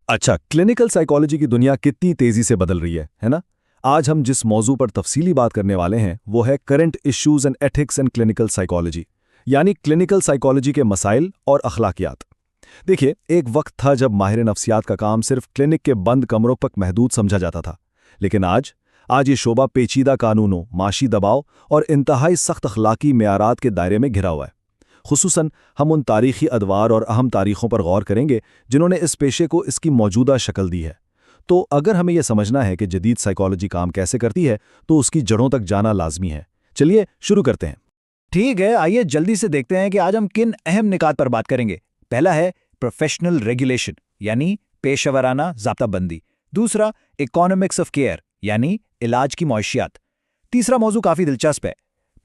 अच्छा, clinical psychology की दुनिया कितनी तेजी से बदल रही है ना? आज हम जिस मौजू पर तफसीली बात करने वाले हैं वो है current issues and ethics and clinical psychology, यानी क्लिनिकल साइकोलॉजी के मसाइल और अखलाकियात। देखिए, एक वक्त था जब माहिर नफ्सियात का काम सिर्फ क्लिनिक के बंद कमरों तक महदूद समझा जाता था, लेकिन आज ये शोबा पेचीदा कानूनों, माशी दबाव और इंतहाई सख्त अखलाकी मेयारात के दायरे में घिरा हुआ है। खुसूसन हम उन तारीखी अदवार और अहम तारीखों पर गौर करेंगे जिन्होंने इस पेशे को इसकी मौजूदा शक्ल दी है। तो अगर हमें यह समझना है कि जदीद साइकोलॉजी काम कैसे करती है तो उसकी जड़ों तक जाना लाजमी है। चलिए शुरू करते हैं। ठीक है, आइए जल्दी से देखते हैं कि आज हम किन अहम निकात पर बात करेंगे। पहला है प्रोफेशनल रेगुलेशन, यानी पेशेवराना ज़ाब्ताबंदी। दूसरा, इकोनॉमिक्स ऑफ केयर, यानी इलाज की मौशियात। तीसरा मौजू काफ़ी दिलचस्प है,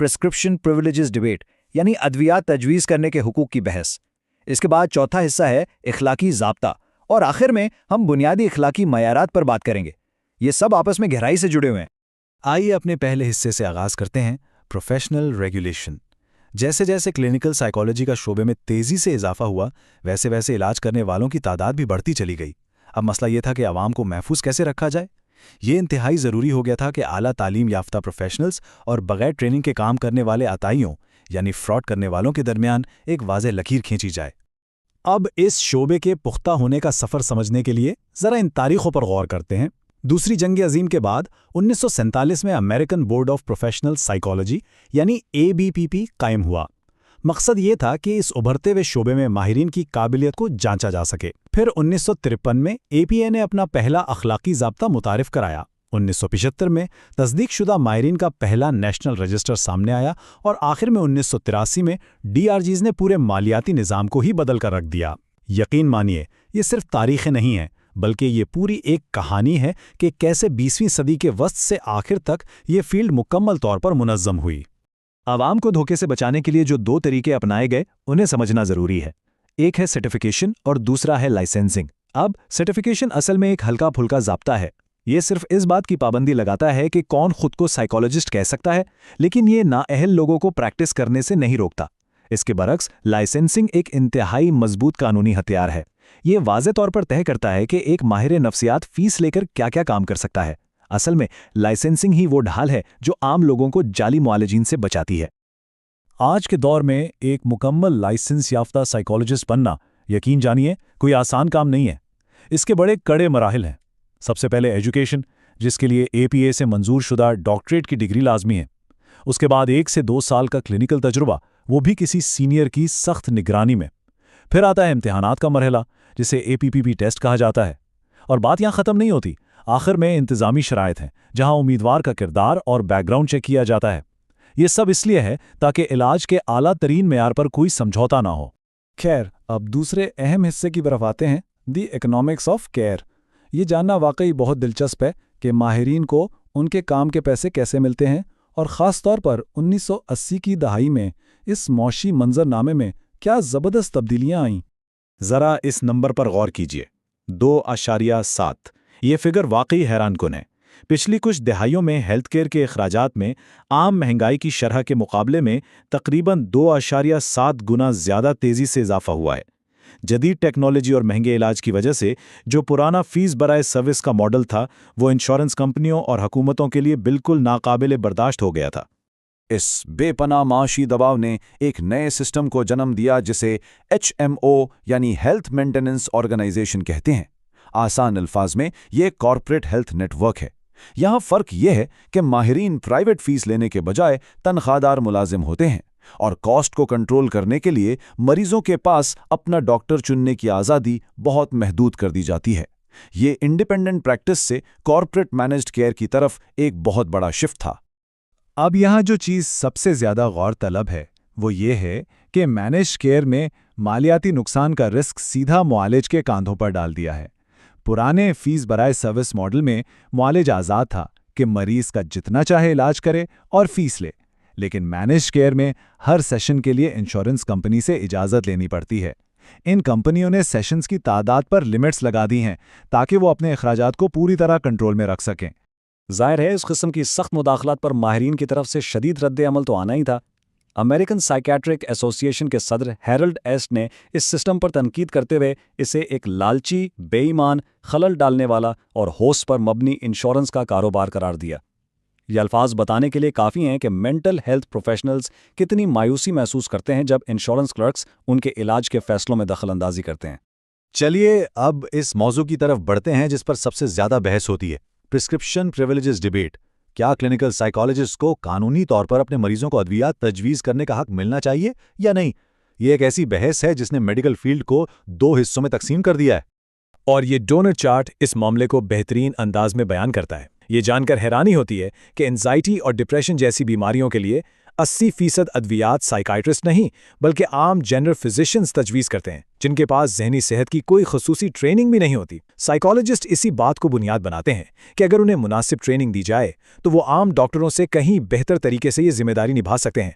प्रिस्क्रिप्शन प्रिविलेजेस डिबेट, यानी अद्वियात तजवीज़ करने के हुकूक की बहस। इसके बाद चौथा हिस्सा है इखलाकी ज़ाब्ता, और आखिर में हम बुनियादी इखलाकी मयारात पर बात करेंगे। ये सब आपस में गहराई से जुड़े हुए हैं। आइए अपने पहले हिस्से से आगाज़ करते हैं, प्रोफेशनल रेगुलेशन। जैसे जैसे क्लिनिकल साइकोलॉजी का शोबे में तेज़ी से इजाफा हुआ, वैसे वैसे इलाज करने वालों की तादाद भी बढ़ती चली गई। अब मसला ये था कि आवाम को महफूज कैसे रखा जाए। ये इंतहाई ज़रूरी हो गया था कि आला तालीम याफ्ता प्रोफेशनल्स और बगैर ट्रेनिंग के काम करने वाले अताइयों यानी फ्रॉड करने वालों के दरमियान एक वाज़ेह लकीर खींची जाए। अब इस शोबे के पुख्ता होने का सफ़र समझने के लिए ज़रा इन तारीखों पर गौर करते हैं। दूसरी जंग अजीम के बाद 1947 में American board of professional psychology यानी ABPP कायम हुआ। मकसद ये था कि इस उभरते हुए शोबे में माहिरीन की काबिलियत को जांचा जा सके। फिर 1953 में APA ने अपना पहला अखलाकी ज़ाब्ता मुतारिफ कराया। 1975 में तस्दीकशुदा माहिरीन का पहला नेशनल रजिस्टर सामने आया और आखिर में 1983 में DRGs ने पूरे मालियाती निज़ाम को ही बदल कर रख दिया। यकीन मानिए, ये सिर्फ तारीखें नहीं हैं, बल्कि ये पूरी एक कहानी है कि कैसे 20वीं सदी के वस्त से आखिर तक ये फील्ड मुकम्मल तौर पर मुनज़्ज़म हुई। आवाम को धोखे से बचाने के लिए जो दो तरीके अपनाए गए उन्हें समझना ज़रूरी है। एक है सर्टिफिकेशन और दूसरा है लाइसेंसिंग। अब सर्टिफिकेशन असल में एक हल्का फुल्का ज़ाब्ता है। ये सिर्फ इस बात की पाबंदी लगाता है कि कौन खुद को साइकोलॉजिस्ट कह सकता है, लेकिन ये नाअहल लोगों को प्रैक्टिस करने से नहीं रोकता। इसके बरक्स लाइसेंसिंग एक इंतहाई मजबूत कानूनी हथियार है। ये वाज़े तौर पर तय करता है कि एक माहिर नफ्सियात फीस लेकर क्या क्या काम कर सकता है। असल में लाइसेंसिंग ही वो ढाल है जो आम लोगों को जाली मुआलजीन से बचाती है। आज के दौर में एक मुकम्मल लाइसेंस याफ्ता साइकोलॉजिस्ट बनना, यकीन जानिए, कोई आसान काम नहीं है। इसके बड़े कड़े मराहिल हैं। सबसे पहले एजुकेशन, जिसके लिए APA से मंजूर शुदा डॉक्टरेट की डिग्री लाजमी है। उसके बाद 1 से 2 साल का क्लिनिकल तजुर्बा, वो भी किसी सीनियर की सख्त निगरानी में। फिर आता है इम्तिहानात का मरहला, जिसे APPP टेस्ट कहा जाता है। और बात यहाँ ख़त्म नहीं होती। आखिर में इंतज़ामी शराइत हैं, जहाँ उम्मीदवार का किरदार और बैकग्राउंड चेक किया जाता है। ये सब इसलिए है ताकि इलाज के आला तरीन मेयार पर कोई समझौता ना हो। खैर, अब दूसरे अहम हिस्से की तरफ आते हैं, दी इकोनॉमिक्स ऑफ केयर। ये जानना वाकई बहुत दिलचस्प है कि माहिरीन को उनके काम के पैसे कैसे मिलते हैं, और ख़ास तौर पर 1980 की दहाई में इस मौशी मंजरनामे में क्या ज़बरदस्त तब्दीलियाँ आईं। ज़रा इस नंबर पर गौर कीजिए, 2.7। ये फिगर वाकई हैरानकुन है। पिछली कुछ दहाइयों में हेल्थ केयर के अखराजात में आम महंगाई की शरह के मुकाबले में तकरीबन 2.7 गुना ज़्यादा तेज़ी से इजाफा हुआ है। जदीद टेक्नोलॉजी और महंगे इलाज की वजह से जो पुराना फीस बराए सर्विस का मॉडल था, वो इंश्योरेंस कंपनियों और हुकूमतों के लिए बिल्कुल नाकाबिले बर्दाश्त हो गया था। इस बेपनाह माशी दबाव ने एक नए सिस्टम को जन्म दिया जिसे HMO यानी हेल्थ मेंटेनेंस ऑर्गेनाइजेशन कहते हैं। आसान अल्फाज में ये कॉर्पोरेट हेल्थ नेटवर्क है। यहाँ फ़र्क यह है कि माहिरीन प्राइवेट फीस लेने के बजाय तनख्वाहदार मुलाजिम होते हैं, और कॉस्ट को कंट्रोल करने के लिए मरीजों के पास अपना डॉक्टर चुनने की आज़ादी बहुत महदूद कर दी जाती है। ये इंडिपेंडेंट प्रैक्टिस से कॉर्पोरेट मैनेज्ड केयर की तरफ एक बहुत बड़ा शिफ्ट था। अब यहाँ जो चीज़ सबसे ज़्यादा गौर तलब है वो ये है कि मैनेज केयर में मालियाती नुकसान का रिस्क सीधा मुआलिज के कांधों पर डाल दिया है। पुराने फीस बराए सर्विस मॉडल में मुआलिज आज़ाद था कि मरीज़ का जितना चाहे इलाज करे और फीस ले, लेकिन मैनेज केयर में हर सेशन के लिए इंश्योरेंस कंपनी से इजाज़त लेनी पड़ती है। इन कंपनियों ने सेशंस की तादाद पर लिमिट्स लगा दी हैं ताकि वो अपने अखराजात को पूरी तरह कंट्रोल में रख सकें। ज़ाहिर है, इस किस्म की सख्त मुदाखलात पर माहिरीन की तरफ से शदीद रद्द अमल तो आना ही था। امریکن سائیکیٹرک ایسوسی ایشن کے صدر ہیرلڈ ایسٹ نے اس سسٹم پر تنقید کرتے ہوئے اسے ایک لالچی، بے ایمان، خلل ڈالنے والا اور ہوس پر مبنی انشورنس کا کاروبار قرار دیا۔ یہ الفاظ بتانے کے لیے کافی ہیں کہ مینٹل ہیلتھ پروفیشنلز کتنی مایوسی محسوس کرتے ہیں جب انشورنس کلرکس ان کے علاج کے فیصلوں میں دخل اندازی کرتے ہیں۔ چلیے اب اس موضوع کی طرف بڑھتے ہیں جس پر سب سے زیادہ بحث ہوتی ہے، پرسکرپشن پریویلیجز ڈیبیٹ۔ کیا کلینکل سائیکالوجسٹ کو قانونی طور پر اپنے مریضوں کو ادویات تجویز کرنے کا حق ملنا چاہیے یا نہیں؟ یہ ایک ایسی بحث ہے جس نے میڈیکل فیلڈ کو 2 حصوں میں تقسیم کر دیا ہے۔ اور یہ ڈونر چارٹ اس معاملے کو بہترین انداز میں بیان کرتا ہے۔ یہ جان کر حیرانی ہوتی ہے کہ انزائٹی اور ڈپریشن جیسی بیماریوں کے لیے 80% ادویات سائیکائٹرسٹ نہیں بلکہ عام جنرل فزیشنز تجویز کرتے ہیں، جن کے پاس ذہنی صحت کی کوئی خصوصی ٹریننگ بھی نہیں ہوتی۔ سائیکالوجسٹ اسی بات کو بنیاد بناتے ہیں کہ اگر انہیں مناسب ٹریننگ دی جائے تو وہ عام ڈاکٹروں سے کہیں بہتر طریقے سے یہ ذمہ داری نبھا سکتے ہیں۔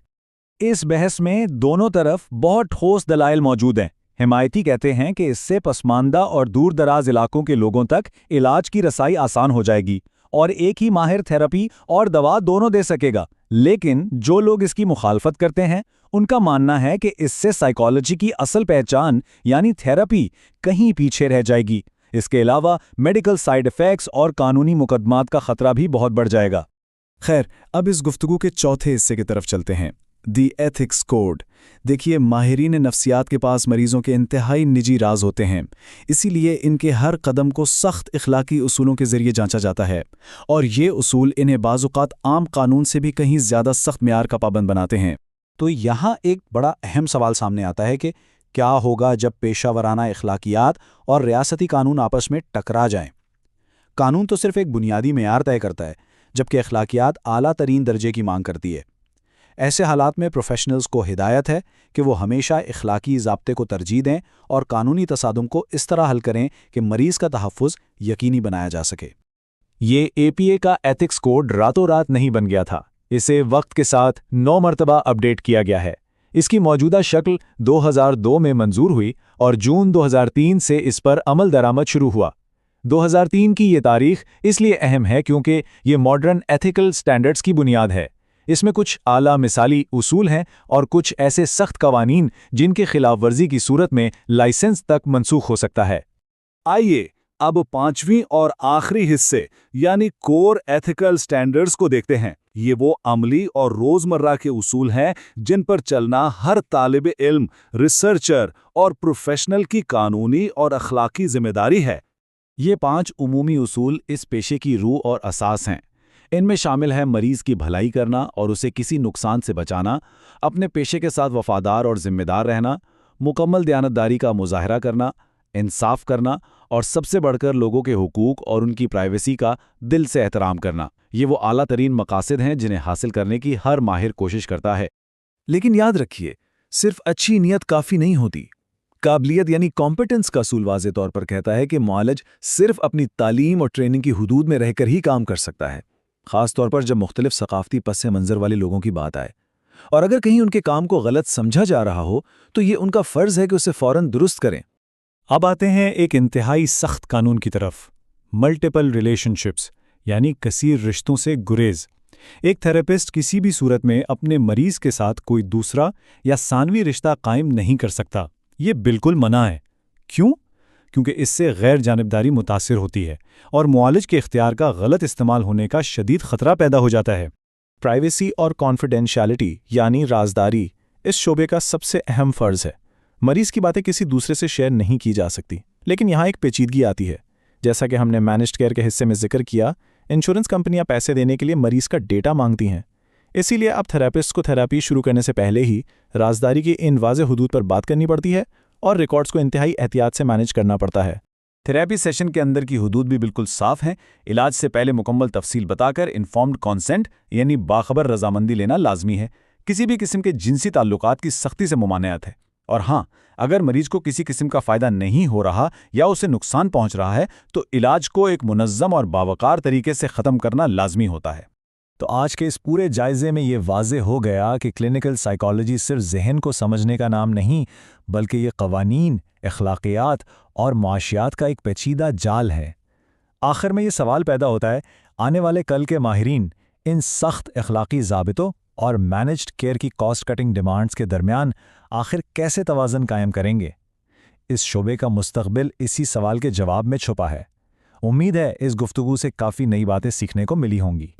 اس بحث میں دونوں طرف بہت ٹھوس دلائل موجود ہیں۔ حمایتی کہتے ہیں کہ اس سے پسماندہ اور دور دراز علاقوں کے لوگوں تک علاج کی رسائی آسان ہو جائے گی اور ایک ہی ماہر تھراپی اور دوا دونوں دے سکے گا، لیکن جو لوگ اس کی مخالفت کرتے ہیں ان کا ماننا ہے کہ اس سے سائیکالوجی کی اصل پہچان یعنی تھراپی کہیں پیچھے رہ جائے گی۔ اس کے علاوہ میڈیکل سائیڈ ایفیکٹس اور قانونی مقدمات کا خطرہ بھی بہت بڑھ جائے گا۔ خیر، اب اس گفتگو کے چوتھے حصے کی طرف چلتے ہیں، دی ایتھکس کوڈ۔ دیکھیے، ماہرین نفسیات کے پاس مریضوں کے انتہائی نجی راز ہوتے ہیں، اسی لیے ان کے ہر قدم کو سخت اخلاقی اصولوں کے ذریعے جانچا جاتا ہے، اور یہ اصول انہیں بعض اوقات عام قانون سے بھی کہیں زیادہ سخت معیار کا پابند بناتے ہیں۔ تو یہاں ایک بڑا اہم سوال سامنے آتا ہے کہ کیا ہوگا جب پیشہ ورانہ اخلاقیات اور ریاستی قانون آپس میں ٹکرا جائیں؟ قانون تو صرف ایک بنیادی معیار طے کرتا ہے، جبکہ اخلاقیات اعلیٰ ترین درجے کی مانگ کرتی ہے۔ ایسے حالات میں پروفیشنلز کو ہدایت ہے کہ وہ ہمیشہ اخلاقی ضابطے کو ترجیح دیں اور قانونی تصادم کو اس طرح حل کریں کہ مریض کا تحفظ یقینی بنایا جا سکے۔ یہ APA کا ایتھکس کوڈ راتوں رات نہیں بن گیا تھا، اسے وقت کے ساتھ 9 مرتبہ اپڈیٹ کیا گیا ہے۔ اس کی موجودہ شکل 2002 میں منظور ہوئی اور جون 2003 سے اس پر عمل درآمد شروع ہوا۔ 2003 کی یہ تاریخ اس لیے اہم ہے کیونکہ یہ ماڈرن ایتھیکل سٹینڈرڈز کی بنیاد ہے۔ اس میں کچھ اعلیٰ مثالی اصول ہیں اور کچھ ایسے سخت قوانین جن کے خلاف ورزی کی صورت میں لائسنس تک منسوخ ہو سکتا ہے۔ آئیے اب 5ویں اور آخری حصے یعنی کور ایتھیکل سٹینڈرڈز کو دیکھتے ہیں۔ یہ وہ عملی اور روزمرہ کے اصول ہیں جن پر چلنا ہر طالب علم، ریسرچر اور پروفیشنل کی قانونی اور اخلاقی ذمہ داری ہے۔ یہ 5 عمومی اصول اس پیشے کی روح اور اساس ہیں۔ ان میں شامل ہے مریض کی بھلائی کرنا اور اسے کسی نقصان سے بچانا، اپنے پیشے کے ساتھ وفادار اور ذمہ دار رہنا، مکمل دیانتداری کا مظاہرہ کرنا، انصاف کرنا اور سب سے بڑھ کر لوگوں کے حقوق اور ان کی پرائیویسی کا دل سے احترام کرنا۔ یہ وہ اعلیٰ ترین مقاصد ہیں جنہیں حاصل کرنے کی ہر ماہر کوشش کرتا ہے۔ لیکن یاد رکھیے، صرف اچھی نیت کافی نہیں ہوتی۔ قابلیت یعنی کمپیٹنس کا اصول واضح طور پر کہتا ہے کہ معالج صرف اپنی تعلیم اور ٹریننگ کی حدود میں رہ کر ہی کام کر سکتا ہے، خاص طور پر جب مختلف ثقافتی پس منظر والے لوگوں کی بات آئے۔ اور اگر کہیں ان کے کام کو غلط سمجھا جا رہا ہو تو یہ ان کا فرض ہے کہ اسے فوراً درست کریں۔ اب آتے ہیں ایک انتہائی سخت قانون کی طرف، ملٹیپل ریلیشن شپس یعنی کثیر رشتوں سے گریز۔ ایک تھراپسٹ کسی بھی صورت میں اپنے مریض کے ساتھ کوئی دوسرا یا ثانوی رشتہ قائم نہیں کر سکتا۔ یہ بالکل منع ہے۔ کیوں؟ کیونکہ اس سے غیر جانبداری متاثر ہوتی ہے اور معالج کے اختیار کا غلط استعمال ہونے کا شدید خطرہ پیدا ہو جاتا ہے۔ پرائیویسی اور کانفیڈینشیلٹی یعنی رازداری اس شعبے کا سب سے اہم فرض ہے۔ مریض کی باتیں کسی دوسرے سے شیئر نہیں کی جا سکتی، لیکن یہاں ایک پیچیدگی آتی ہے۔ جیسا کہ ہم نے مینجڈ کیئر کے حصے میں ذکر کیا، انشورنس کمپنیاں پیسے دینے کے لیے مریض کا ڈیٹا مانگتی ہیں۔ اسی لیے اب تھراپسٹ کو تھراپی شروع کرنے سے پہلے ہی رازداری کی ان واضح حدود پر بات کرنی پڑتی ہے اور ریکارڈز کو انتہائی احتیاط سے مینج کرنا پڑتا ہے۔ تھراپی سیشن کے اندر کی حدود بھی بالکل صاف ہیں۔ علاج سے پہلے مکمل تفصیل بتا کر انفارمڈ کانسنٹ یعنی باخبر رضامندی لینا لازمی ہے۔ کسی بھی قسم کے جنسی تعلقات کی سختی سے ممانعت ہے، اور ہاں، اگر مریض کو کسی قسم کا فائدہ نہیں ہو رہا یا اسے نقصان پہنچ رہا ہے تو علاج کو ایک منظم اور باوقار طریقے سے ختم کرنا لازمی ہوتا ہے۔ تو آج کے اس پورے جائزے میں یہ واضح ہو گیا کہ کلینیکل سائیکالوجی صرف ذہن کو سمجھنے کا نام نہیں، بلکہ یہ قوانین، اخلاقیات اور معاشیات کا ایک پیچیدہ جال ہے۔ آخر میں یہ سوال پیدا ہوتا ہے، آنے والے کل کے ماہرین ان سخت اخلاقی ضابطوں और मैनेज्ड केयर की कॉस्ट कटिंग डिमांड्स के दरमियान आखिर कैसे तवाज़न कायम करेंगे? इस शोबे का मुस्तकबिल इसी सवाल के जवाब में छुपा है। उम्मीद है इस गुफ्तगू से काफ़ी नई बातें सीखने को मिली होंगी।